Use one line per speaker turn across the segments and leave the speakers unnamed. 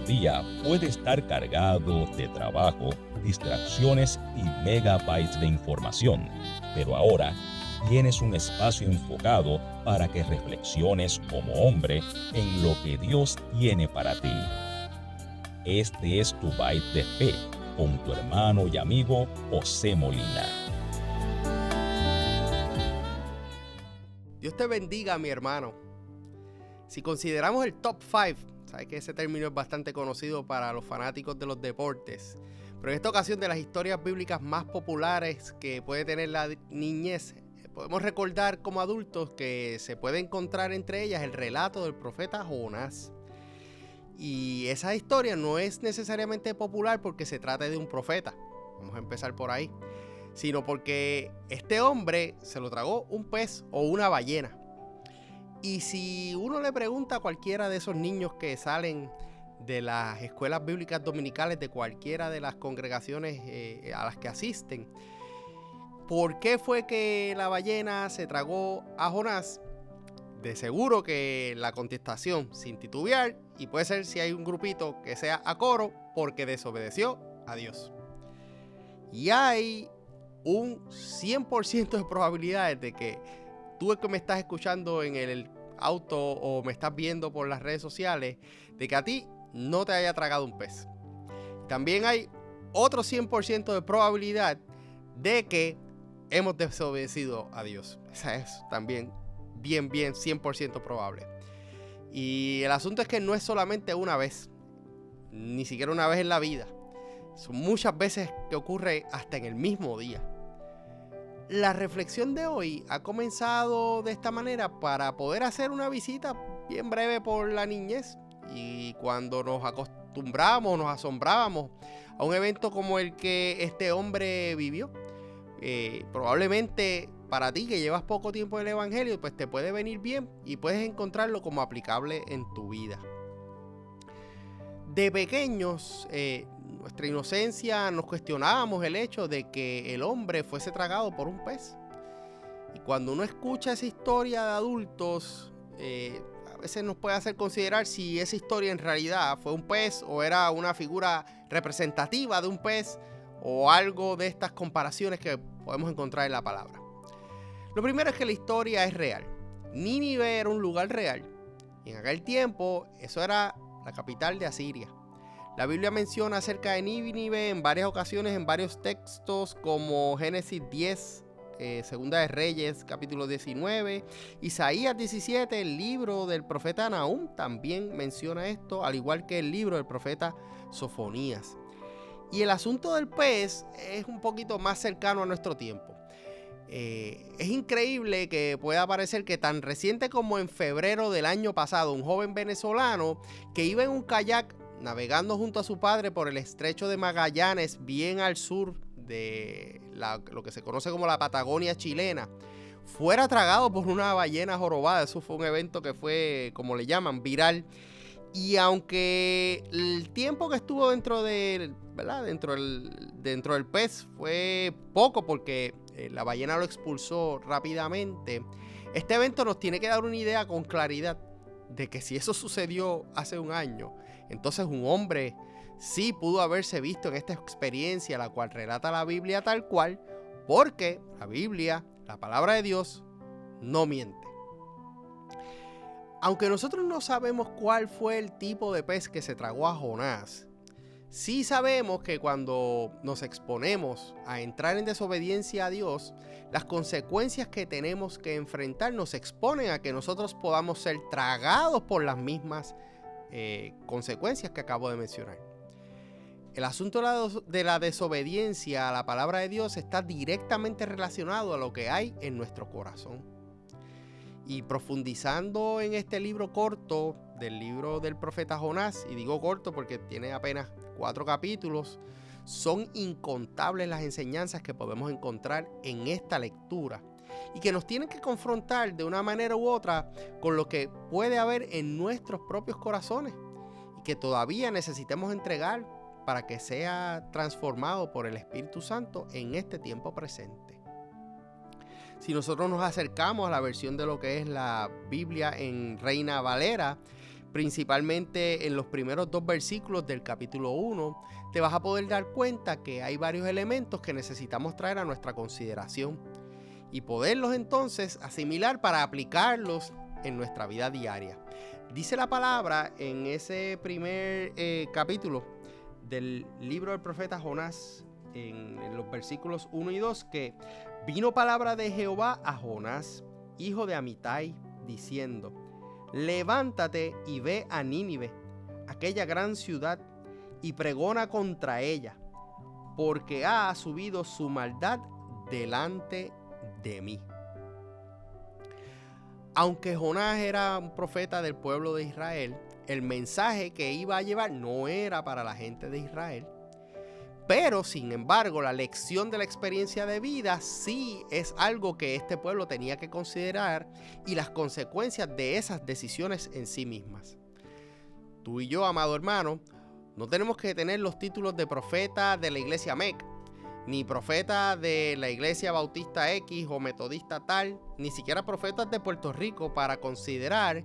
día puede estar cargado de trabajo, distracciones y megabytes de información, pero ahora tienes un espacio enfocado para que reflexiones como hombre en lo que Dios tiene para ti. Este es tu Byte de Fe con tu hermano y amigo José Molina.
Dios te bendiga, mi hermano. Si consideramos el top 5, sabes que ese término es bastante conocido para los fanáticos de los deportes, pero en esta ocasión, de las historias bíblicas más populares que puede tener la niñez, podemos recordar como adultos que se puede encontrar entre ellas el relato del profeta Jonás. Y esa historia no es necesariamente popular porque se trata de un profeta, vamos a empezar por ahí, sino porque este hombre se lo tragó un pez o una ballena. Y si uno le pregunta a cualquiera de esos niños que salen de las escuelas bíblicas dominicales de cualquiera de las congregaciones a las que asisten, ¿por qué fue que la ballena se tragó a Jonás? De seguro que la contestación, sin titubear, y puede ser si hay un grupito que sea a coro, porque desobedeció a Dios. Y hay un 100% de probabilidades de que tú, el que me estás escuchando en el auto o me estás viendo por las redes sociales, de que a ti no te haya tragado un pez. También hay otro 100% de probabilidad de que hemos desobedecido a Dios. Esa es también bien 100% probable. Y el asunto es que no es solamente una vez, ni siquiera una vez en la vida. Son muchas veces que ocurre hasta en el mismo día. La reflexión de hoy ha comenzado de esta manera para poder hacer una visita bien breve por la niñez. Y cuando nos acostumbramos, nos asombrábamos a un evento como el que este hombre vivió, probablemente para ti que llevas poco tiempo en el evangelio, pues te puede venir bien y puedes encontrarlo como aplicable en tu vida. De pequeños, nuestra inocencia, nos cuestionábamos el hecho de que el hombre fuese tragado por un pez. Y cuando uno escucha esa historia de adultos, a veces nos puede hacer considerar si esa historia en realidad fue un pez o era una figura representativa de un pez o algo de estas comparaciones que podemos encontrar en la palabra. Lo primero es que la historia es real. Nínive era un lugar real. Y en aquel tiempo, eso era la capital de Asiria. La Biblia menciona acerca de Nínive en varias ocasiones, en varios textos, como Génesis 10, Segunda de Reyes, capítulo 19, Isaías 17, el libro del profeta Nahum también menciona esto, al igual que el libro del profeta Sofonías. Y el asunto del pez es un poquito más cercano a nuestro tiempo. Es increíble que pueda parecer que tan reciente como en febrero del año pasado, un joven venezolano que iba en un kayak navegando junto a su padre por el estrecho de Magallanes, bien al sur de lo que se conoce como la Patagonia chilena, fuera tragado por una ballena jorobada. Eso fue un evento que fue, como le llaman, viral. Y aunque el tiempo que estuvo dentro del pez fue poco porque la ballena lo expulsó rápidamente, este evento nos tiene que dar una idea con claridad de que si eso sucedió hace un año, entonces un hombre sí pudo haberse visto en esta experiencia, la cual relata la Biblia tal cual, porque la Biblia, la palabra de Dios, no miente. Aunque nosotros no sabemos cuál fue el tipo de pez que se tragó a Jonás, sí sabemos que cuando nos exponemos a entrar en desobediencia a Dios, las consecuencias que tenemos que enfrentar nos exponen a que nosotros podamos ser tragados por las mismas consecuencias que acabo de mencionar. El asunto de la desobediencia a la palabra de Dios está directamente relacionado a lo que hay en nuestro corazón. Y profundizando en este libro corto del libro del profeta Jonás, y digo corto porque tiene apenas 4 capítulos, son incontables las enseñanzas que podemos encontrar en esta lectura y que nos tienen que confrontar de una manera u otra con lo que puede haber en nuestros propios corazones y que todavía necesitemos entregar para que sea transformado por el Espíritu Santo en este tiempo presente. Si nosotros nos acercamos a la versión de lo que es la Biblia en Reina Valera, principalmente en los primeros 2 versículos del capítulo 1, te vas a poder dar cuenta que hay varios elementos que necesitamos traer a nuestra consideración y poderlos entonces asimilar para aplicarlos en nuestra vida diaria. Dice la palabra en ese primer capítulo del libro del profeta Jonás, en los versículos 1 y 2, que vino palabra de Jehová a Jonás, hijo de Amitai, diciendo: levántate y ve a Nínive, aquella gran ciudad, y pregona contra ella, porque ha subido su maldad delante de mí. Aunque Jonás era un profeta del pueblo de Israel, el mensaje que iba a llevar no era para la gente de Israel. Pero, sin embargo, la lección de la experiencia de vida sí es algo que este pueblo tenía que considerar, y las consecuencias de esas decisiones en sí mismas. Tú y yo, amado hermano, no tenemos que tener los títulos de profeta de la iglesia MEC, ni profeta de la iglesia bautista X o metodista tal, ni siquiera profetas de Puerto Rico, para considerar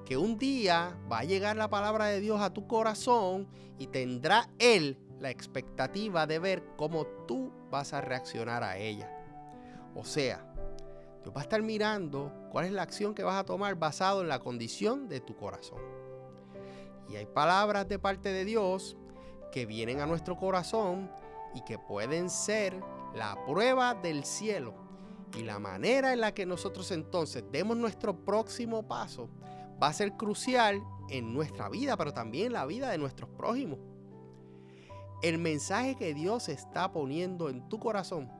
que un día va a llegar la palabra de Dios a tu corazón y tendrá Él la expectativa de ver cómo tú vas a reaccionar a ella. O sea, Dios va a estar mirando cuál es la acción que vas a tomar basado en la condición de tu corazón. Y hay palabras de parte de Dios que vienen a nuestro corazón y que pueden ser la prueba del cielo. Y la manera en la que nosotros entonces demos nuestro próximo paso va a ser crucial en nuestra vida, pero también en la vida de nuestros prójimos. El mensaje que Dios está poniendo en tu corazón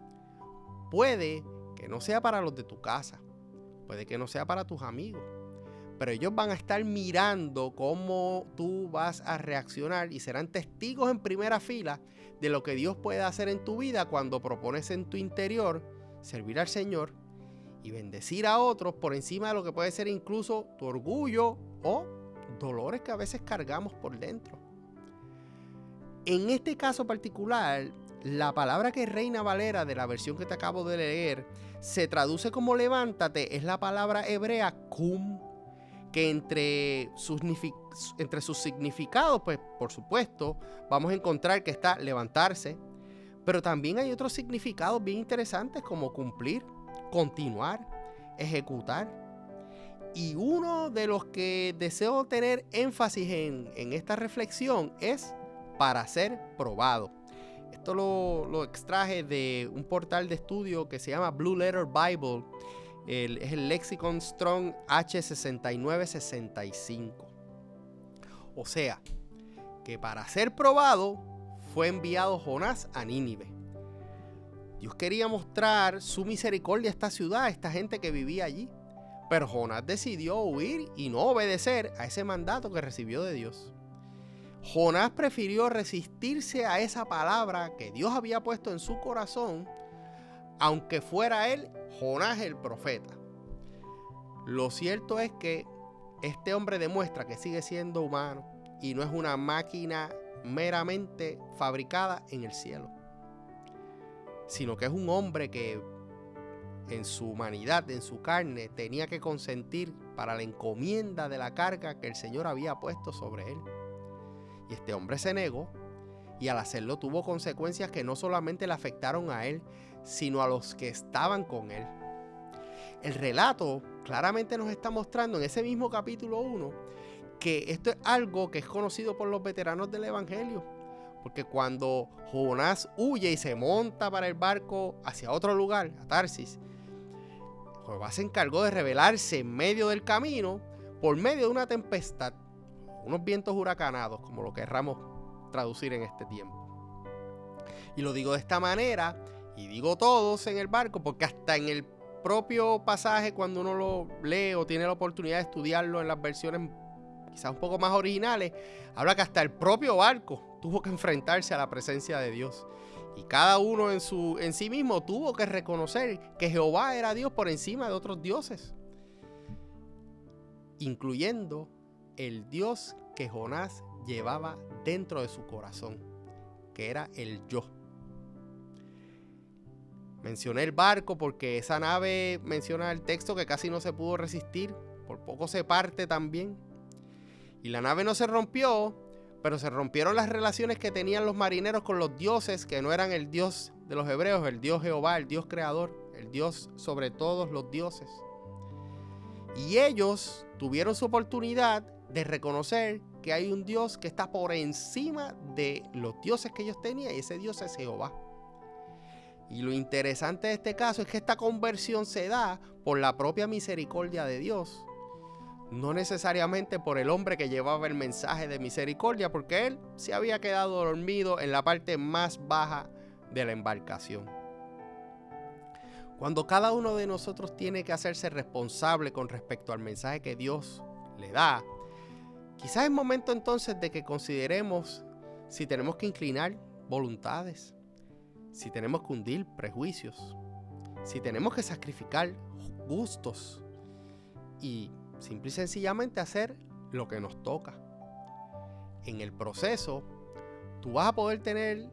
puede que no sea para los de tu casa, puede que no sea para tus amigos, pero ellos van a estar mirando cómo tú vas a reaccionar y serán testigos en primera fila de lo que Dios puede hacer en tu vida cuando propones en tu interior servir al Señor y bendecir a otros por encima de lo que puede ser incluso tu orgullo o dolores que a veces cargamos por dentro. En este caso particular, la palabra que Reina Valera de la versión que te acabo de leer se traduce como levántate, es la palabra hebrea kum, que entre sus significados, pues por supuesto, vamos a encontrar que está levantarse, pero también hay otros significados bien interesantes como cumplir, continuar, ejecutar. Y uno de los que deseo tener énfasis en esta reflexión es para ser probado. Esto lo extraje de un portal de estudio que se llama Blue Letter Bible. Es el Lexicon Strong H6965. O sea, que para ser probado fue enviado Jonás a Nínive. Dios quería mostrar su misericordia a esta ciudad, a esta gente que vivía allí. Pero Jonás decidió huir y no obedecer a ese mandato que recibió de Dios. Jonás prefirió resistirse a esa palabra que Dios había puesto en su corazón, aunque fuera él, Jonás el profeta. Lo cierto es que este hombre demuestra que sigue siendo humano y no es una máquina meramente fabricada en el cielo, sino que es un hombre que en su humanidad, en su carne, tenía que consentir para la encomienda de la carga que el Señor había puesto sobre él. Y este hombre se negó, y al hacerlo tuvo consecuencias que no solamente le afectaron a él, sino a los que estaban con él. El relato claramente nos está mostrando en ese mismo capítulo 1 que esto es algo que es conocido por los veteranos del Evangelio. Porque cuando Jonás huye y se monta para el barco hacia otro lugar, a Tarsis, Jehová se encargó de revelarse en medio del camino por medio de una tempestad, unos vientos huracanados, como lo querramos traducir en este tiempo. Y lo digo de esta manera, y digo todos en el barco, porque hasta en el propio pasaje, cuando uno lo lee o tiene la oportunidad de estudiarlo en las versiones quizás un poco más originales, habla que hasta el propio barco tuvo que enfrentarse a la presencia de Dios. Y cada uno en sí mismo tuvo que reconocer que Jehová era Dios por encima de otros dioses, incluyendo el Dios que Jonás llevaba dentro de su corazón, que era el yo. Mencioné el barco porque esa nave menciona el texto que casi no se pudo resistir, por poco se parte también. Y la nave no se rompió, pero se rompieron las relaciones que tenían los marineros con los dioses, que no eran el Dios de los hebreos, el Dios Jehová, el Dios creador, el Dios sobre todos los dioses. Y ellos tuvieron su oportunidad de reconocer que hay un Dios que está por encima de los dioses que ellos tenían, y ese Dios es Jehová. Y lo interesante de este caso es que esta conversión se da por la propia misericordia de Dios, no necesariamente por el hombre que llevaba el mensaje de misericordia, porque él se había quedado dormido en la parte más baja de la embarcación. Cuando cada uno de nosotros tiene que hacerse responsable con respecto al mensaje que Dios le da, quizás es momento entonces de que consideremos si tenemos que inclinar voluntades, si tenemos que hundir prejuicios, si tenemos que sacrificar gustos y simple y sencillamente hacer lo que nos toca. En el proceso, tú vas a poder tener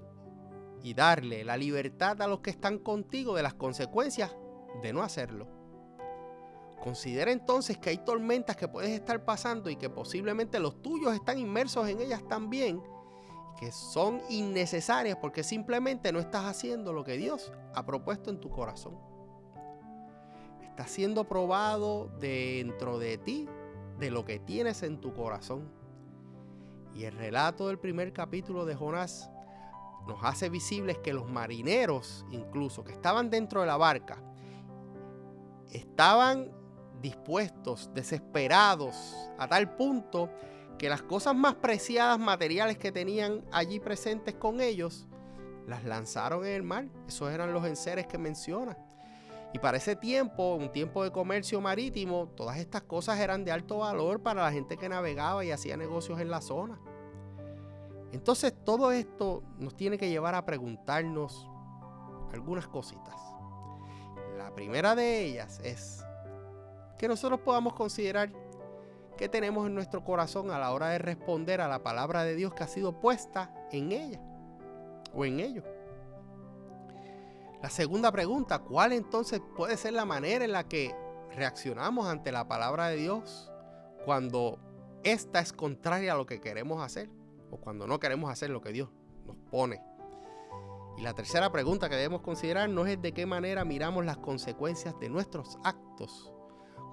y darle la libertad a los que están contigo de las consecuencias de no hacerlo. Considera entonces que hay tormentas que puedes estar pasando y que posiblemente los tuyos están inmersos en ellas también, que son innecesarias porque simplemente no estás haciendo lo que Dios ha propuesto en tu corazón. Está siendo probado dentro de ti de lo que tienes en tu corazón. Y el relato del primer capítulo de Jonás nos hace visibles que los marineros, incluso que estaban dentro de la barca, estaban dispuestos, desesperados, a tal punto que las cosas más preciadas materiales que tenían allí presentes con ellos, las lanzaron en el mar. Esos eran los enseres que menciona. Y para ese tiempo, un tiempo de comercio marítimo, todas estas cosas eran de alto valor para la gente que navegaba y hacía negocios en la zona. Entonces, todo esto nos tiene que llevar a preguntarnos algunas cositas. La primera de ellas es que nosotros podamos considerar qué tenemos en nuestro corazón a la hora de responder a la palabra de Dios que ha sido puesta en ella o en ello. La segunda pregunta, ¿cuál entonces puede ser la manera en la que reaccionamos ante la palabra de Dios cuando esta es contraria a lo que queremos hacer o cuando no queremos hacer lo que Dios nos pone? Y la tercera pregunta que debemos considerar no es de qué manera miramos las consecuencias de nuestros actos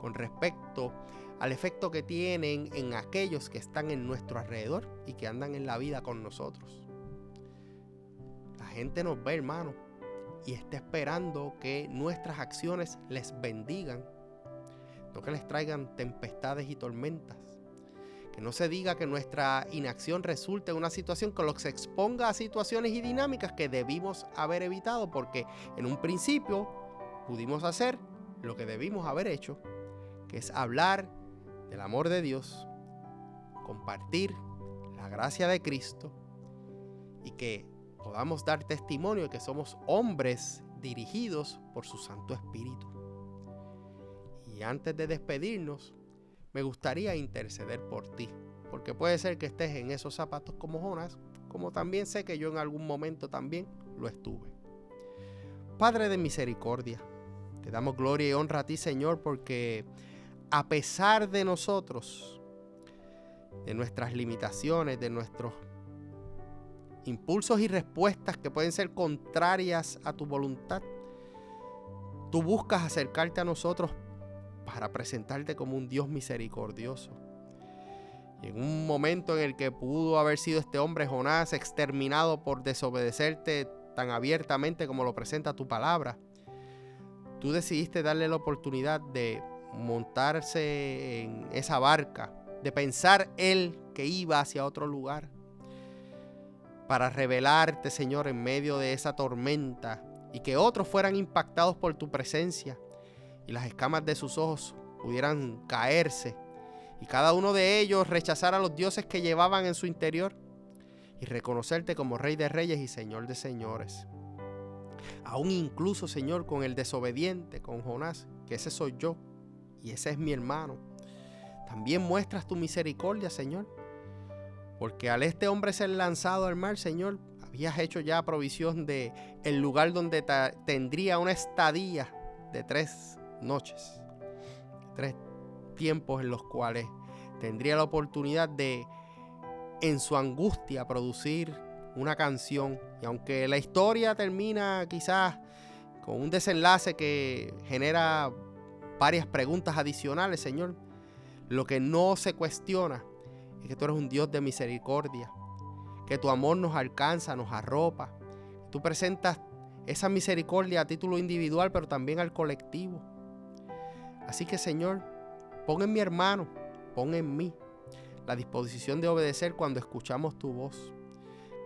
con respecto al efecto que tienen en aquellos que están en nuestro alrededor y que andan en la vida con nosotros. La gente nos ve, hermano, y está esperando que nuestras acciones les bendigan, no que les traigan tempestades y tormentas. Que no se diga que nuestra inacción resulte en una situación que los exponga a situaciones y dinámicas que debimos haber evitado, porque en un principio pudimos hacer lo que debimos haber hecho, que es hablar del amor de Dios, compartir la gracia de Cristo y que podamos dar testimonio de que somos hombres dirigidos por su Santo Espíritu. Y antes de despedirnos, me gustaría interceder por ti, porque puede ser que estés en esos zapatos como Jonás, como también sé que yo en algún momento también lo estuve. Padre de misericordia, te damos gloria y honra a ti, Señor, porque a pesar de nosotros, de nuestras limitaciones, de nuestros impulsos y respuestas que pueden ser contrarias a tu voluntad, tú buscas acercarte a nosotros para presentarte como un Dios misericordioso. Y en un momento en el que pudo haber sido este hombre Jonás exterminado por desobedecerte tan abiertamente como lo presenta tu palabra, tú decidiste darle la oportunidad de montarse en esa barca, de pensar él que iba hacia otro lugar, para revelarte, Señor, en medio de esa tormenta y que otros fueran impactados por tu presencia y las escamas de sus ojos pudieran caerse y cada uno de ellos rechazar a los dioses que llevaban en su interior y reconocerte como Rey de Reyes y Señor de Señores. Aún incluso, Señor, con el desobediente, con Jonás, que ese soy yo y ese es mi hermano, también muestras tu misericordia, Señor, porque al este hombre ser lanzado al mar, Señor, habías hecho ya provisión de el lugar donde tendría una estadía de 3 noches, 3 tiempos en los cuales tendría la oportunidad de, en su angustia, producir una canción. Y aunque la historia termina quizás con un desenlace que genera varias preguntas adicionales, Señor, lo que no se cuestiona es que tú eres un Dios de misericordia, que tu amor nos alcanza, nos arropa. Tú presentas esa misericordia a título individual, pero también al colectivo. Así que, Señor, pon en mi hermano, pon en mí la disposición de obedecer cuando escuchamos tu voz.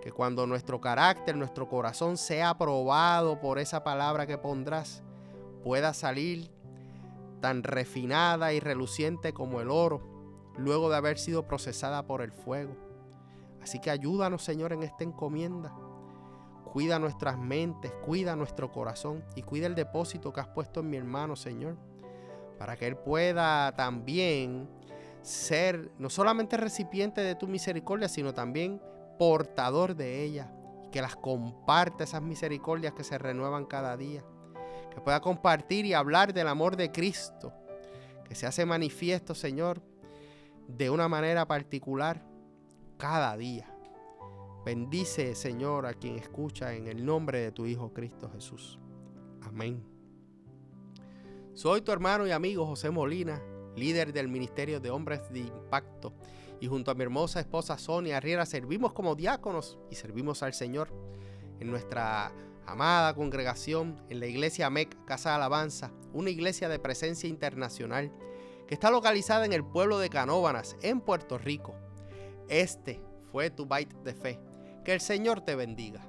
Que cuando nuestro carácter, nuestro corazón sea aprobado por esa palabra que pondrás, pueda salir tan refinada y reluciente como el oro, luego de haber sido procesada por el fuego. Así que ayúdanos, Señor, en esta encomienda. Cuida nuestras mentes, cuida nuestro corazón y cuida el depósito que has puesto en mi hermano, Señor, para que él pueda también ser no solamente recipiente de tu misericordia, sino también portador de ella, y que las comparta, esas misericordias que se renuevan cada día, que pueda compartir y hablar del amor de Cristo, que se hace manifiesto, Señor, de una manera particular cada día. Bendice, Señor, a quien escucha en el nombre de tu Hijo Cristo Jesús. Amén. Soy tu hermano y amigo José Molina, líder del Ministerio de Hombres de Impacto, y junto a mi hermosa esposa Sonia Arriera servimos como diáconos y servimos al Señor en nuestra amada congregación en la iglesia MEC Casa de Alabanza, una iglesia de presencia internacional que está localizada en el pueblo de Canóvanas, en Puerto Rico. Este fue tu Bite de Fe. Que el Señor te bendiga.